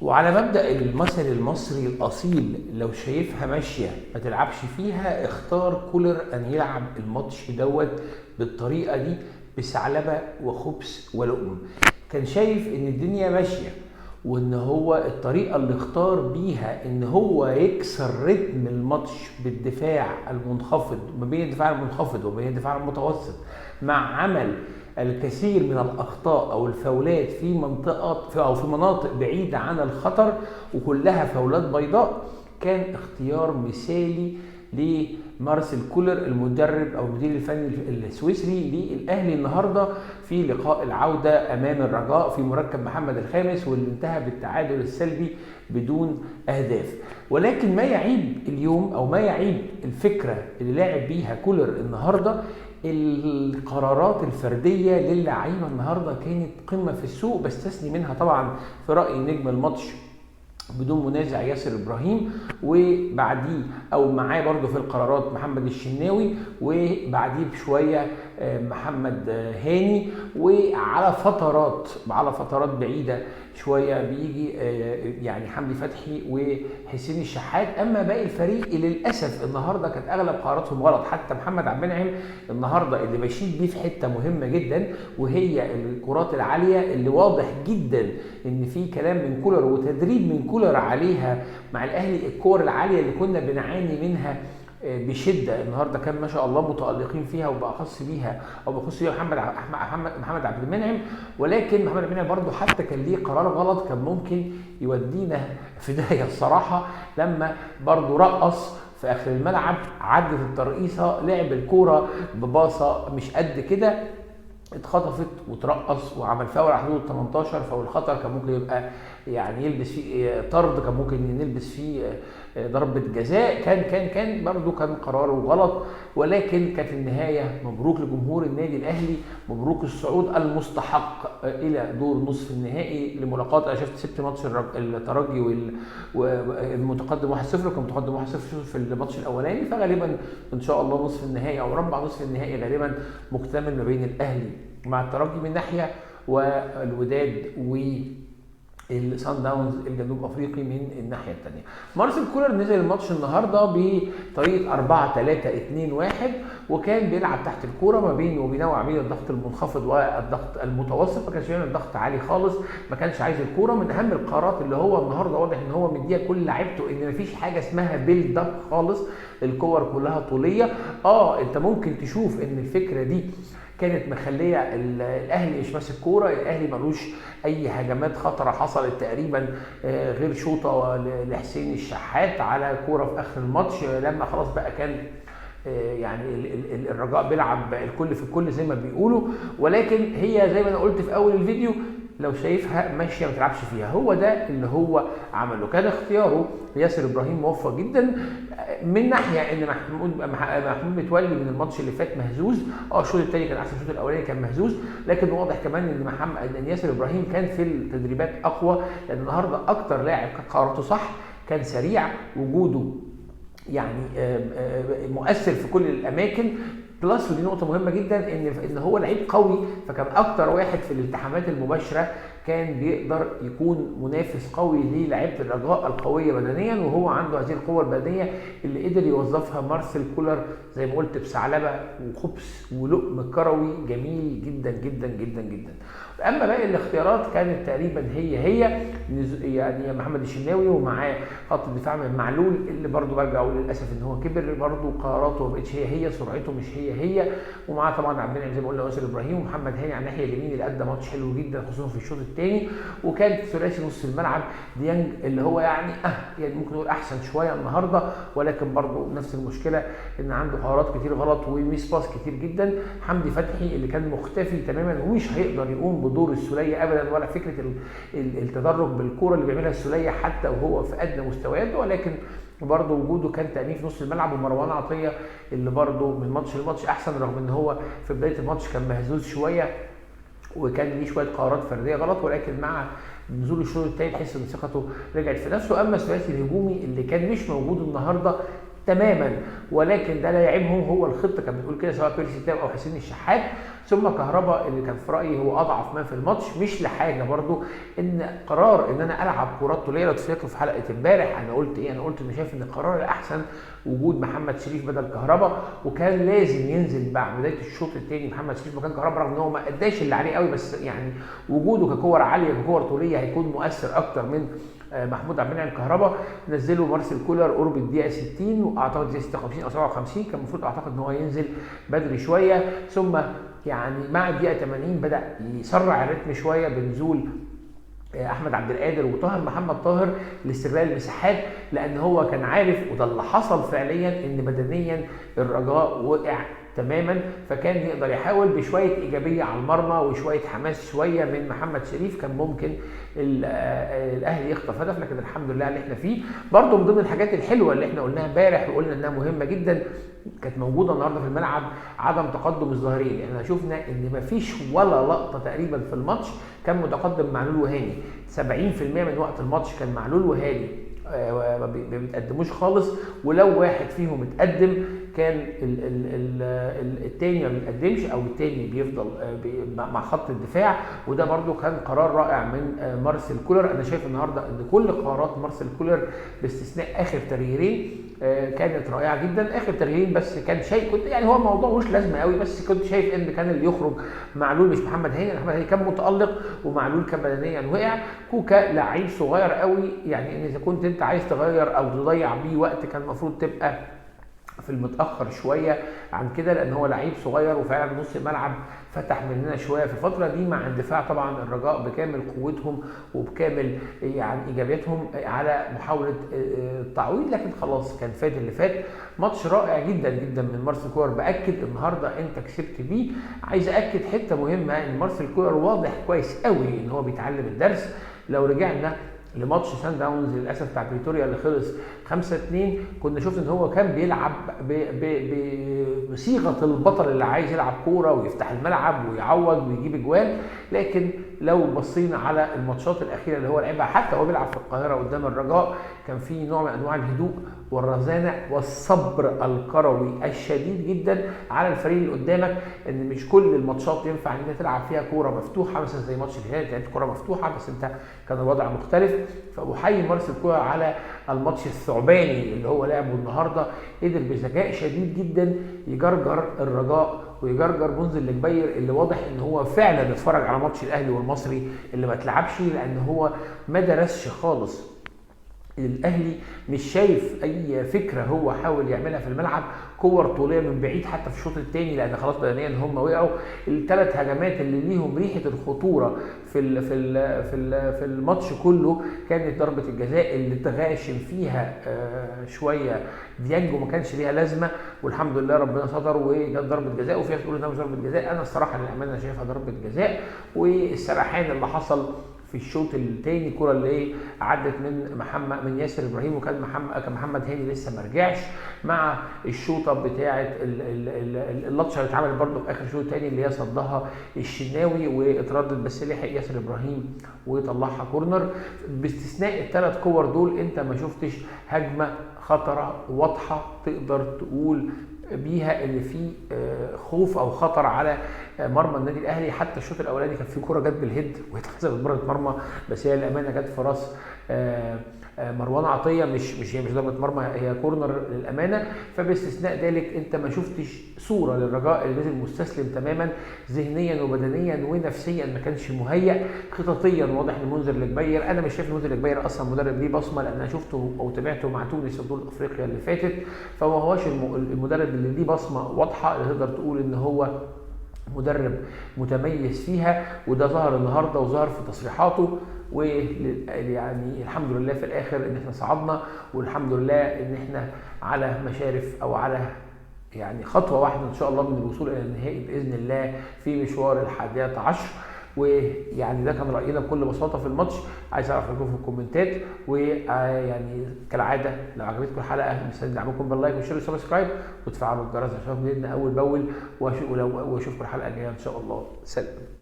وعلى مبدأ المثل المصري الأصيل، لو شايفها ماشية ما تلعبش فيها، اختار كولر أن يلعب الماتش دوت بالطريقة دي، بثعلبة وخبث ولقم. كان شايف إن الدنيا ماشية، وإن هو الطريقة اللي اختار بيها إن هو يكسر رتم الماتش بالدفاع المنخفض، ما بين الدفاع المنخفض وما بين الدفاع المتوسط، مع عمل الكثير من الاخطاء او الفاولات في منطقه او في مناطق بعيده عن الخطر، وكلها فاولات بيضاء. كان اختيار مثالي لمارسيل كولر المدرب او المدير الفني السويسري للاهلي النهارده في لقاء العوده امام الرجاء في مركب محمد الخامس، واللي انتهى بالتعادل السلبي بدون اهداف. ولكن ما يعيب اليوم او ما يعيب الفكره اللي لاعب بيها كولر النهارده، القرارات الفرديه للاعيبه النهارده كانت قمه في السوق، بستثني منها طبعا في رايي نجم الماتش بدون منازع ياسر ابراهيم، وبعديه او معاه برضو في القرارات محمد الشناوي، وبعديه بشويه محمد هاني، وعلى فترات بعيده شويه بيجي يعني حمدي فتحي وحسين الشحات. اما باقي الفريق للاسف النهارده كانت اغلب قراراتهم غلط. حتى محمد عبد المنعم النهارده اللي بشيد بيه في حته مهمه جدا، وهي الكرات العاليه اللي واضح جدا ان في كلام من كولر وتدريب من كولر عليها مع الاهلي. الكور العاليه اللي كنا بنعاني منها بشده النهارده كان ما شاء الله متالقين فيها، وباخص بيها محمد عبد المنعم. ولكن محمد عبد المنعم برضه حتى كان ليه قرار غلط كان ممكن يودينا في داهيه الصراحه، لما برضه رقص في اخر الملعب، عدت الترقيصه، لعب الكوره بباصه مش قد كده، اتخطفت وترقص وعمل فاول على حدود 18. فاول خطر كان ممكن يبقى يعني يلبس فيه طرد، كان ممكن نلبس فيه ضربة جزاء، كان برضه كان قراره غلط. ولكن كانت النهاية مبروك لجمهور النادي الأهلي، مبروك الصعود المستحق إلى دور نصف النهائي لملاقاة. أنا سبت ماتش الترجي والمتقدم 1-0، كان متقدم 1-0 في الماتش الأولاني، فغالبا إن شاء الله نصف النهائي أو ربع نصف النهائي غالبا مكتمل ما بين الأهلي مع الترجي من ناحية، والوداد الصن داونز الجنوب افريقي من الناحيه الثانيه. مارسيل كولر نزل الماتش النهارده بطريقه 4-3-2-1، وكان بيلعب تحت الكوره ما بين وبينوع بين الضغط المنخفض والضغط المتوسط، ما كانش بيعمل الضغط عالي خالص، ما كانش عايز الكوره. من اهم القرارات اللي هو النهارده واضح ان هو مديها كل لعيبته ان مفيش حاجه اسمها بيلد اب خالص، الكور كلها طوليه. انت ممكن تشوف ان الفكره دي كانت مخليه الاهلي مش ماسك كوره، الاهلي ملوش اي هجمات خطره حصلت تقريبا غير شوطه لحسين الشحات على كوره في اخر الماتش، لما خلاص بقى كان يعني الرجاء بيلعب الكل في الكل زي ما بيقولوا. ولكن هي زي ما انا قلت في اول الفيديو، لو شايفها ماشيه ما تلعبش فيها. هو ده اللي هو عمله. كان اختياره ياسر ابراهيم موفق جدا، من ناحيه ان محمود متولي من الماتش اللي فات مهزوز، الشوط الثاني كان احسن، الشوط الاولاني كان مهزوز، لكن واضح كمان ان ياسر ابراهيم كان في التدريبات اقوى، لان النهارده اكتر لاعب كان قراراته صح، كان سريع، وجوده يعني مؤثر في كل الاماكن. بلس ودي نقطه مهمه جدا، ان هو لعيب قوي، فكان اكتر واحد في الالتحامات المباشره كان بيقدر يكون منافس قوي للاعيبه الرجاء القويه بدنيا، وهو عنده هذه القوه البدنيه اللي قدر يوظفها مارسيل كولر زي ما قلت بثعلبه وخبث ولقم كروي جميل جدا جدا جدا جدا. اما باقي الاختيارات كانت تقريبا هي يعني محمد الشناوي، ومعاه خط الدفاع من معلول اللي برضو برجع اقول للاسف ان هو كبر، برضو قراراته ما بقتش هي سرعته مش هي. ومعاه طبعا عبد المنعم زي ما قلنا ياسر ابراهيم، ومحمد هاني على الناحيه اليمين اللي ادى ماتش حلو جدا خصوصا في الشوط الثاني. وكان ثلاثي نص الملعب ديانج اللي هو يعني ممكن نقول احسن شويه النهارده، ولكن برضو نفس المشكله ان عنده قرارات كتير غلط وميس باس كتير جدا. حمدي فتحي اللي كان مختفي تماما ومش هيقدر يقوم بدور السوليه ابدا، ولا فكره التدرج بالكوره اللي بيعملها السوليه حتى وهو في ادنى مستوياته، ولكن برضه وجوده كان تأنيف نص الملعب. ومروان عطيه اللي برضه من ماتش لماتش احسن، رغم ان هو في بدايه الماتش كان مهزوز شويه وكان ليه شويه قرارات فرديه غلط، ولكن مع نزول الشوط الثاني تحس ان ثقته رجعت في نفسه. اما الثلاثي الهجومي اللي كان مش موجود النهارده تماما، ولكن ده لا يعيبهم، هو الخطه كانت بتقول كده سواء بيرسي تاو او حسين الشحات، ثم كهربا اللي كان في رايي هو اضعف ما في الماتش، مش لحاجه برضو ان قرار ان انا العب كرات طوليه. لو تفتكروا في حلقه امبارح انا قلت ايه؟ انا قلت ان شايف ان القرار الاحسن وجود محمد شريف بدل كهربا، وكان لازم ينزل بعد بدايه الشوط الثاني محمد شريف مكان كهربا، رغم ان هو ما اداش اللي عليه قوي، بس يعني وجوده ككور عاليه ككور طوليه هيكون مؤثر اكتر من محمود عبد المنعم كهربا. نزلوا مارسيل كولر قرب الدقيقه 60 واعتقد دقيقه 56 او 57، كان المفروض اعتقد ان هو ينزل بدري شويه، ثم يعني مع الدقيقه 80 بدا يسرع الريتم شويه بنزول احمد عبد القادر وطاهر محمد طاهر لاستغلال المساحات، لان هو كان عارف وده اللي حصل فعليا ان بدنيا الرجاء وقع تماما، فكان يقدر يحاول بشويه ايجابيه على المرمى وشويه حماس شويه من محمد شريف كان ممكن الاهلي يخطف هدف. لكن الحمد لله اللي احنا فيه برضه من ضمن الحاجات الحلوه اللي احنا قلناها امبارح وقلنا انها مهمه جدا كانت موجوده النهارده في الملعب، عدم تقدم الظاهرين. احنا شفنا ان مفيش ولا لقطه تقريبا في الماتش كان متقدم معلول وهاني، 70% من وقت الماتش كان معلول وهاني ما بيتقدموش خالص، ولو واحد فيهم اتقدم كان التاني ما بيتقدمش او التاني بيفضل مع خط الدفاع، وده برده كان قرار رائع من مارسيل كولر. انا شايف النهارده ان كل قرارات مارسيل كولر باستثناء اخر تغييرين كانت رائعه جدا. اخر تغييرين بس كان شيء كنت يعني هو الموضوع مش لازمه قوي، بس كنت شايف ان كان اللي يخرج معلول مش محمد هاني. محمد هاني كان متالق ومعلول كان بدنيا وقع. كوكا لعيب صغير قوي، يعني ان اذا كنت انت عايز تغير او تضيع بيه وقت كان المفروض تبقى في المتاخر شويه عن كده، لان هو لعيب صغير وفعلا نص الملعب فتح مننا شويه في الفتره دي مع اندفاع طبعا الرجاء بكامل قوتهم وبكامل يعني ايجابياتهم على محاوله التعويض. لكن خلاص كان فات اللي فات. ماتش رائع جدا جدا من مارسيل كولر، باكد النهارده انت كسبت بيه. عايز اكد حته مهمه ان مارسيل كولر واضح كويس قوي ان هو بيتعلم الدرس. لو رجعنا لماتش سان داونز للاسف بتاع بريتوريا اللي خلص 5-2 كنا شفنا ان هو كان بيلعب بصيغه البطل اللي عايز يلعب كوره ويفتح الملعب ويعوض ويجيب اجوال. لكن لو بصينا على الماتشات الاخيره اللي هو لعبها حتى هو بيلعب في القاهره قدام الرجاء كان في نوع من انواع الهدوء والرزانه والصبر الكروي الشديد جدا على الفريق اللي قدامك، ان مش كل الماتشات ينفع ان انت تلعب فيها كوره مفتوحه، مثلا زي ماتش الهلال لعبت كوره مفتوحه بس انت كان الوضع مختلف. فاحيي مارسيل كولر على الماتش الثعباني اللي هو لعبه النهارده، قدر بذكاء شديد جدا يجرجر الرجاء ويجرجر منذر الجبير اللي واضح ان هو فعلا اتفرج على ماتش الاهلي والمصري اللي ما اتلعبش، لان هو ما درسش خالص. الاهلي مش شايف اي فكره هو حاول يعملها في الملعب، كور طوليه من بعيد حتى في الشوط الثاني لان خلاص بدنيا هم وقعوا. الثلاث هجمات اللي ليهم ريحه الخطوره في الماتش كله كانت ضربه الجزاء اللي تغاشم فيها شويه ديانج وما كانش ليها لازمه، والحمد لله ربنا ستر وجت ضربه جزاء. وفي ناس تقول انها مش ضربه جزاء، انا الصراحه للامانه شايفها ضربه جزاء. والسرحان اللي حصل في الشوط الثاني الكره اللي عدت من ياسر ابراهيم وكان محمد هاني لسه ما رجعش، مع الشوطه بتاعه اللطشه اللي اتعملت برده في اخر الشوط الثاني اللي هي صدها الشناوي واتردد بس لحق ياسر ابراهيم وطلعها كورنر. باستثناء الثلاث كور دول انت ما شفتش هجمه خطره واضحه تقدر تقول بيها اللي فيه خوف او خطر على مرمى النادي الاهلي. حتى الشوط الاولاني كان في كوره جت بالهيد واتحسبت بره المرمى، بس هي الامانه جت في راس مروان عطيه، مش ضربه مرمى، هي كورنر للامانه. فباستثناء ذلك انت ما شفتش صوره للرجاء اللي نزل مستسلم تماما ذهنيا وبدنيا ونفسيا، ما كانش مهيأ. خططيا واضح ان منذر الجبير، انا مش شايف منذر الجبير اصلا مدرب ليه بصمه، لان انا شفته او تابعته مع تونس في بطوله افريقيا اللي فاتت، فما هوش المدرب اللي ليه بصمه واضحه اللي تقدر تقول ان هو مدرب متميز فيها. وده ظهر النهارده وظهر في تصريحاته. ويعني الحمد لله في الاخر ان احنا صعدنا، والحمد لله ان احنا على مشارف او على يعني خطوه واحده ان شاء الله من الوصول الى النهائي باذن الله في مشوار ال11. ويعني ده كان راينا بكل بساطه في الماتش. عايز اعرف رايكم في الكومنتات، ويعني كالعاده لو عجبتكم الحلقه مستني دعمكم باللايك والشير والسبسكرايب وتفعلوا الجرس عشان تجينا اول باول، واشوفكم الحلقه الجايه ان شاء الله. سلام.